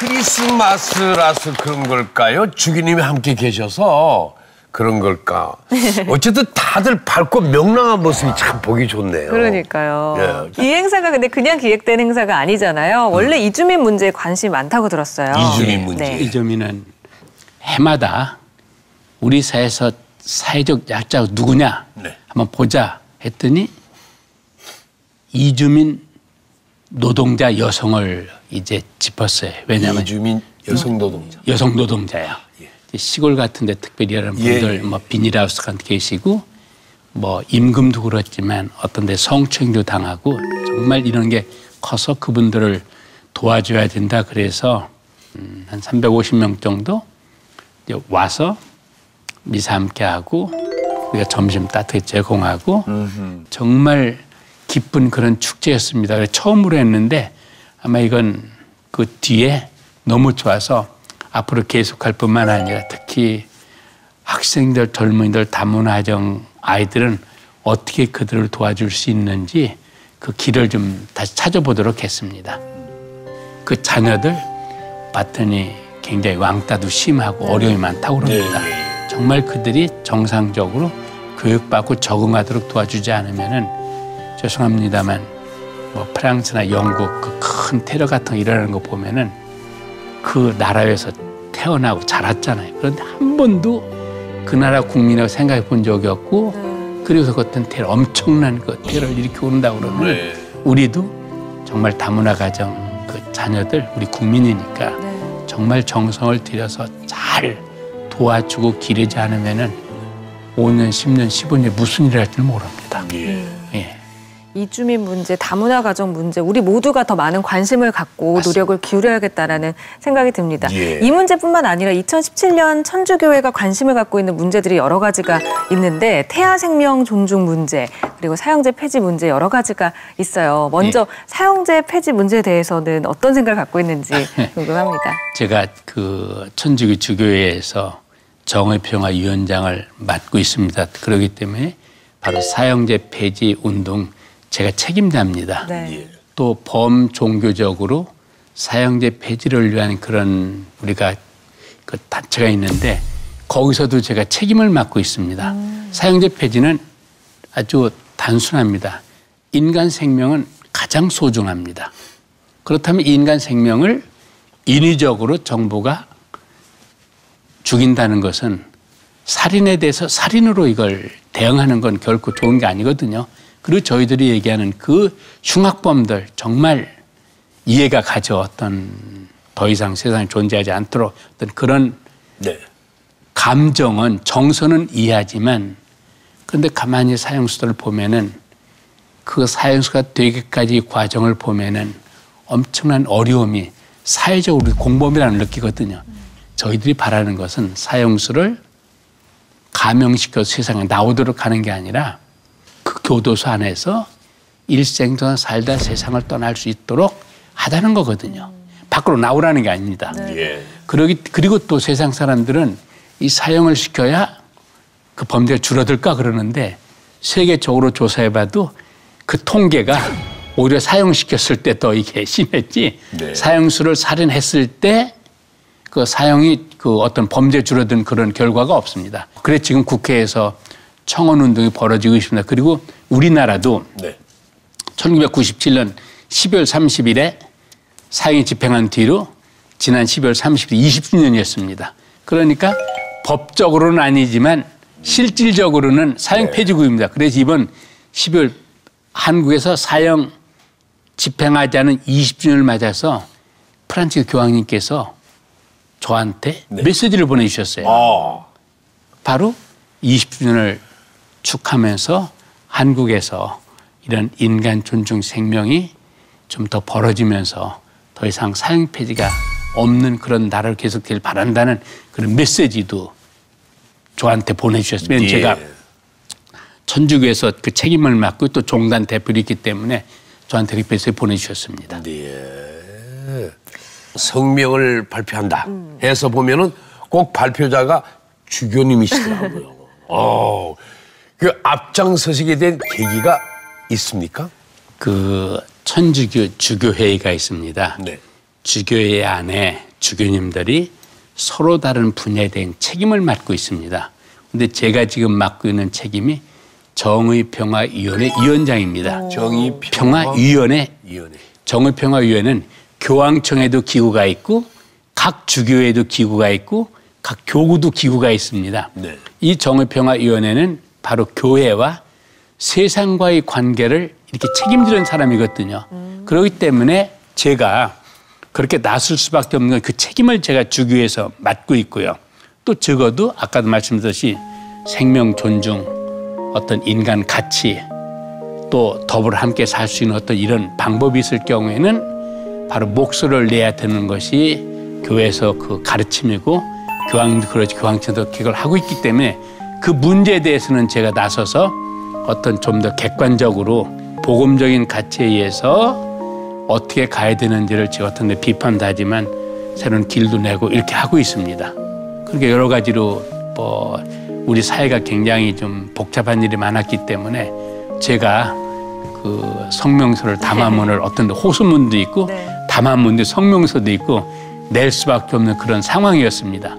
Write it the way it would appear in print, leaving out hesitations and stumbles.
크리스마스라서 그런 걸까요? 주기님이 함께 계셔서 그런 걸까? 어쨌든 다들 밝고 명랑한 모습이 참 보기 좋네요. 그러니까요. 이 행사가 근데 그냥 기획된 행사가 아니잖아요. 원래 이주민 문제에 관심이 많다고 들었어요. 이주민 문제. 네. 이주민은 해마다 우리 사회에서 사회적 약자가 누구냐 한번 보자 했더니 이주민 노동자 여성을 이제 짚었어요. 왜냐하면 이주민 여성 노동자. 여성 노동자예요. 시골 같은데 특별히 이런 분들 뭐 비닐하우스 같은 데 계시고 뭐 임금도 그렇지만 어떤데 성추행도 당하고 정말 이런 게 커서 그분들을 도와줘야 된다. 그래서 한 350명 정도 와서 미사 함께 하고 우리가 점심 따뜻하게 제공하고 정말 기쁜 그런 축제였습니다. 그래서 처음으로 했는데 아마 이건 그 뒤에 너무 좋아서 앞으로 계속할 뿐만 아니라 특히 학생들, 젊은이들, 다문화정 아이들은 어떻게 그들을 도와줄 수 있는지 그 길을 좀 다시 찾아보도록 했습니다. 그 자녀들 봤더니 굉장히 왕따도 심하고 어려움이 많다고 그럽니다. 정말 그들이 정상적으로 교육받고 적응하도록 도와주지 않으면은 죄송합니다만 뭐 프랑스나 영국 그 큰 테러 같은 거 일어나는 거 보면은 그 나라에서 태어나고 자랐잖아요. 그런데 한 번도 그 나라 국민이라고 생각해 본 적이 없고 그래서 그 어떤 테러, 엄청난 그 테러를 일으키고 온다고 그러면 우리도 정말 다문화 가정 그 자녀들 우리 국민이니까 정말 정성을 들여서 잘 도와주고 기르지 않으면은 5년, 10년, 15년 무슨 일을 할지는 모릅니다. 이주민 문제, 다문화 가정 문제 우리 모두가 더 많은 관심을 갖고 노력을 기울여야겠다라는 생각이 듭니다. 이 문제뿐만 아니라 2017년 천주교회가 관심을 갖고 있는 문제들이 여러 가지가 있는데 태아 생명 존중 문제 그리고 사형제 폐지 문제 여러 가지가 있어요. 먼저 사형제 폐지 문제에 대해서는 어떤 생각을 갖고 있는지 궁금합니다. 제가 그 천주교 주교회에서 정의평화위원장을 맡고 있습니다. 그렇기 때문에 바로 사형제 폐지 운동 제가 책임자입니다. 또 범종교적으로 사형제 폐지를 위한 그런 우리가 그 단체가 있는데 거기서도 제가 책임을 맡고 있습니다. 사형제 폐지는 아주 단순합니다. 인간 생명은 가장 소중합니다. 그렇다면 이 인간 생명을 인위적으로 정부가 죽인다는 것은 살인에 대해서 살인으로 이걸 대응하는 건 결코 좋은 게 아니거든요. 그리고 저희들이 얘기하는 그 흉악범들 정말 이해가 가죠. 어떤 더 이상 세상에 존재하지 않도록 어떤 그런 감정은 정서는 이해하지만 그런데 가만히 사형수들을 보면은 그 사형수가 되기까지 과정을 보면은 엄청난 어려움이 사회적으로 공범이라는 걸 느끼거든요. 저희들이 바라는 것은 사형수를 감형시켜서 세상에 나오도록 하는 게 아니라 그 교도소 안에서 일생 동안 살다 세상을 떠날 수 있도록 하자는 거거든요. 밖으로 나오라는 게 아닙니다. 그리고 또 세상 사람들은 이 사형을 시켜야 그 범죄가 줄어들까 그러는데 세계적으로 조사해봐도 그 통계가 오히려 사형시켰을 때 더 이게 심했지 사형수를 살인했을 때 그 사형이 그 어떤 범죄 줄어든 그런 결과가 없습니다. 그래 지금 국회에서 청원운동이 벌어지고 있습니다. 그리고 우리나라도 1997년 12월 30일에 사형이 집행한 뒤로 지난 12월 30일 20주년이었습니다. 그러니까 법적으로는 아니지만 실질적으로는 사형 폐지국입니다. 그래서 이번 12월 한국에서 사형 집행하지 않은 20주년을 맞아서 프란치스 교황님께서 저한테 메시지를 보내주셨어요. 바로 20주년을 축하하면서 한국에서 이런 인간 존중 생명이 좀 더 벌어지면서 더 이상 사형 폐지가 없는 그런 나라를 계속되길 바란다는 그런 메시지도 저한테 보내주셨으면 제가 천주교에서 그 책임을 맡고 또 종단 대표로 있기 때문에 저한테 그 메시지 보내주셨습니다. 성명을 발표한다 해서 보면은 꼭 발표자가 주교님이시더라고요. 그 앞장서시게 된 계기가 있습니까? 그 천주교 주교회의가 있습니다. 주교회 안에 주교님들이 서로 다른 분야에 대한 책임을 맡고 있습니다. 근데 제가 지금 맡고 있는 책임이 정의평화위원회 위원장입니다. 정의평화위원회. 정의평화위원회는 교황청에도 기구가 있고 각 주교회에도 기구가 있고 각 교구도 기구가 있습니다. 네. 이 정의평화위원회는 바로 교회와 세상과의 관계를 이렇게 책임지는 사람이거든요. 그렇기 때문에 제가 그렇게 나설 수밖에 없는 건 그 책임을 제가 주교에서 맡고 있고요. 또 적어도 아까도 말씀드렸듯이 생명 존중, 어떤 인간 가치, 또 더불어 함께 살 수 있는 어떤 이런 방법이 있을 경우에는 바로 목소리를 내야 되는 것이 교회에서 그 가르침이고 교황도 그렇지 교황청도 그걸 하고 있기 때문에 그 문제에 대해서는 제가 나서서 어떤 좀 더 객관적으로 복음적인 가치에 의해서 어떻게 가야 되는지를 제가 어떤 데 비판도 하지만 새로운 길도 내고 이렇게 하고 있습니다. 그러니까 여러 가지로 우리 사회가 굉장히 좀 복잡한 일이 많았기 때문에 제가 그 성명서를 담화문을 어떤 데 호소문도 있고 담화문도 성명서도 있고 낼 수밖에 없는 그런 상황이었습니다.